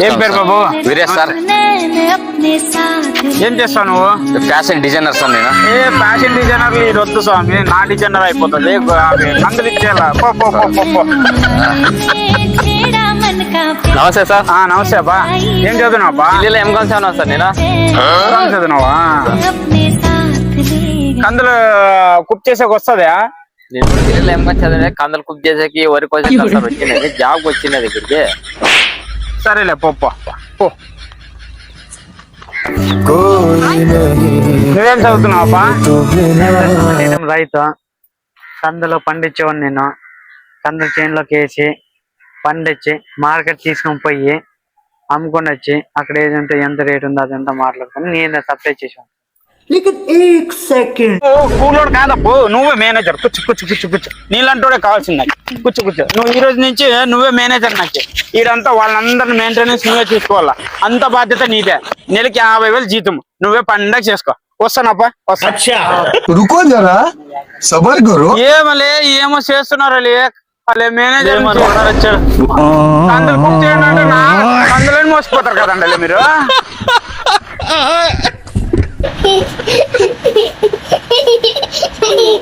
ఏం పేరు బాబు? వీరేష్ సార్. ఏం చేస్తావు నువ్వు? ఫ్యాషన్ డిజైనర్ సార్ నేను. ఏ ఫ్యాషన్ డిజైనర్లు ఈ రొద్దు స్వామి, నా డిజైనర్ అయిపోతుంది. మందులు ఇచ్చేలా పో పో పో పో పో. నమస్తే సార్. నమస్తే అబ్బా. ఏం చదువున్నావు అబ్బా? ఢిల్లీలో ఏం కలిసాను సార్ నేను. చదువున్నావా? కందులు కుక్ చేసేకి వస్తుందా? నేను ఢిల్లీలో ఏం చదివా, కందులు కుక్ చేసేకి వరి కోసం సార్ వచ్చినది, జాబ్ వచ్చినది ఇక్కడికి. సరేలే పో పో పో. నువ్వేం చదువుతున్నావు అబ్బా? నేను రైతు, కందులు పండించేవాడిని. నేను కందులు చేనులోకి వేసి పండించి మార్కెట్ తీసుకొని పోయి అమ్ముకొని వచ్చి అక్కడ ఏదంటే ఎంత రేట్ ఉందో అదంతా మాట్లాడుకొని నేను సప్లై చేసాను. కూలోడు కాదప్పు, నువ్వే మేనేజర్. కూర్చు కూర్చు కూర్చు కూర్చు. నీళ్ళంటోడే కావాల్సింది నాకు. కూర్చు కూర్చో. నువ్వు ఈ రోజు నుంచి నువ్వే మేనేజర్ నాకు. ఈడంతా వాళ్ళందరిని మెయింటెనెన్స్ నువ్వే చూసుకోవాలా. అంత బాధ్యత నీదే. నెలకి 50,000 జీతం. నువ్వే పండగ చేసుకో. వస్తానప్పా, వస్తా. ఏమలే ఏమో చేస్తున్నారు మేనేజర్ వచ్చారు. కందులు కుక్ చేయండి అంటే కందులని మోసిపోతారు కదండి మీరు. Hehehehe